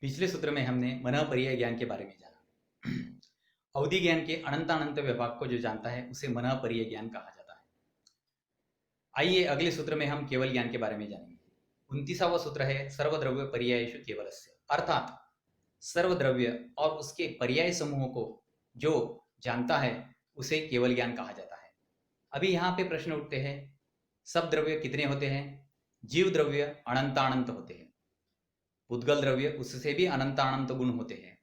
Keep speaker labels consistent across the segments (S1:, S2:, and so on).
S1: पिछले सूत्र में हमने मनःपर्यय ज्ञान के बारे में जाना। अवधि ज्ञान के अनंतानंत विभाग को जो जानता है उसे मनःपर्यय ज्ञान कहा जाता है। आइए अगले सूत्र में हम केवल ज्ञान के बारे में जानेंगे। 29वां सूत्र है सर्वद्रव्य पर्यायेषु केवलस्य, अर्थात सर्वद्रव्य और उसके पर्याय समूहों को जो जानता है उसे केवल ज्ञान कहा जाता है। अभी यहाँ पे प्रश्न उठते हैं, सब द्रव्य कितने होते हैं? जीव द्रव्य अनंतानंत होते हैं, पुद्गल द्रव्य उससे भी अनंतानंत गुण होते हैं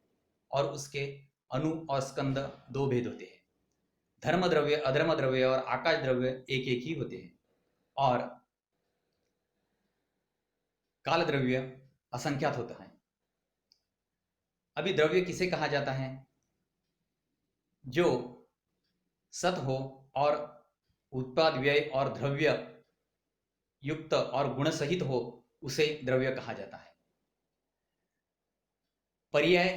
S1: और उसके अणु और स्कंद दो भेद होते हैं। धर्म द्रव्य, अधर्म द्रव्य और आकाश द्रव्य एक एक ही होते हैं और काल द्रव्य असंख्यात होता है। अभी द्रव्य किसे कहा जाता है? जो सत हो और उत्पाद व्यय और द्रव्य युक्त और गुण सहित हो उसे द्रव्य कहा जाता है। पर्याय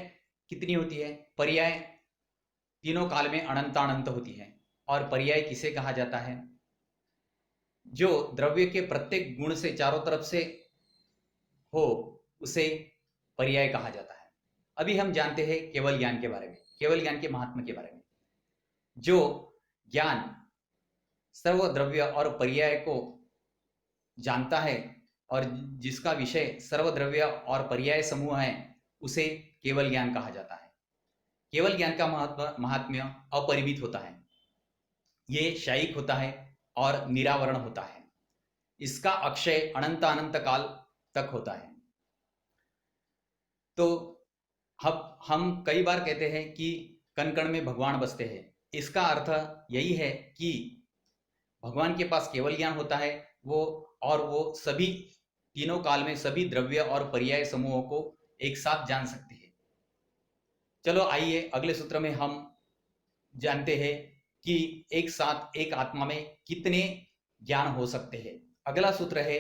S1: कितनी होती है? पर्याय तीनों काल में अनंतानंत होती है। और पर्याय किसे कहा जाता है? जो द्रव्य के प्रत्येक गुण से चारों तरफ से हो उसे पर्याय कहा जाता है। अभी हम जानते हैं केवल ज्ञान के बारे में, केवल ज्ञान के महात्म्य के बारे में। जो ज्ञान सर्वद्रव्य और पर्याय को जानता है और जिसका विषय सर्वद्रव्य और पर्याय समूह है उसे केवल ज्ञान कहा जाता है। केवल ज्ञान का महात्म्य अपरिमित होता है, ये शायिक होता है और निरावरण होता है। इसका अक्षय अनंत अनंत काल तक होता है। तो हम कई बार कहते हैं कि कण कण में भगवान बसते हैं। इसका अर्थ यही है कि भगवान के पास केवल ज्ञान होता है वो सभी तीनों काल में सभी द्रव्य और पर्याय समूहों को एक साथ जान सकते हैं। चलो आइए अगले सूत्र में हम जानते हैं कि एक साथ एक आत्मा में कितने ज्ञान हो सकते हैं। अगला सूत्र है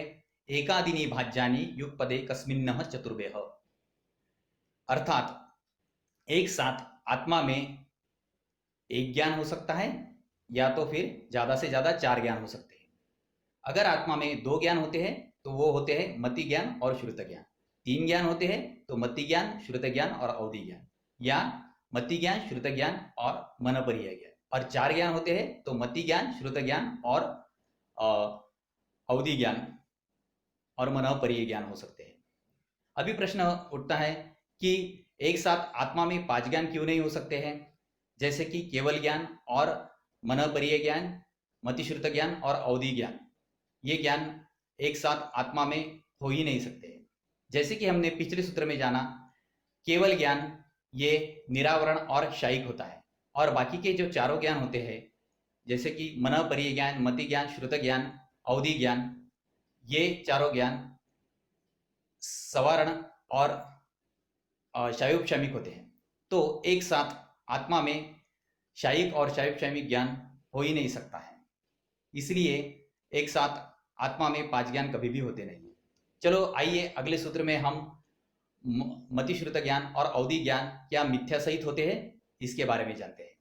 S1: एकादीनि भाज्यानि युगपदे कस्मिन्नः चतुर्भ्यः, अर्थात एक साथ आत्मा में एक ज्ञान हो सकता है या तो फिर ज्यादा से ज्यादा 4 ज्ञान हो सकते हैं। अगर आत्मा में 2 ज्ञान होते हैं तो वो होते हैं मति ज्ञान और श्रुत ज्ञान। 3 ज्ञान होते हैं तो मति ज्ञान, श्रुत ज्ञान और अवधि ज्ञान, या मति ज्ञान, श्रुत ज्ञान और मनःपर्यय ज्ञान। और 4 ज्ञान होते हैं तो मति ज्ञान, श्रुत ज्ञान और अवधि ज्ञान और मनःपर्यय ज्ञान हो सकते हैं। अभी प्रश्न उठता है कि एक साथ आत्मा में 5 ज्ञान क्यों नहीं हो सकते हैं? जैसे कि केवल ज्ञान और मनःपर्यय ज्ञान, मतिश्रुत ज्ञान और अवधि ज्ञान, ये ज्ञान एक साथ आत्मा में हो ही नहीं सकते। जैसे कि हमने पिछले सूत्र में जाना, केवल ज्ञान ये निरावरण और शायिक होता है और बाकी के जो चारों ज्ञान होते हैं जैसे कि मनःपर्यय ज्ञान, मति ज्ञान, श्रुत ज्ञान, अवधि ज्ञान, ये चारों ज्ञान सवारण और शायोपशामिक होते हैं। तो एक साथ आत्मा में शायिक और शायोपशामिक ज्ञान हो ही नहीं सकता है, इसलिए एक साथ आत्मा में 5 ज्ञान कभी भी होते नहीं। चलो आइए अगले सूत्र में हम मतिश्रुत ज्ञान और अवधि ज्ञान क्या मिथ्या सहित होते हैं इसके बारे में जानते हैं।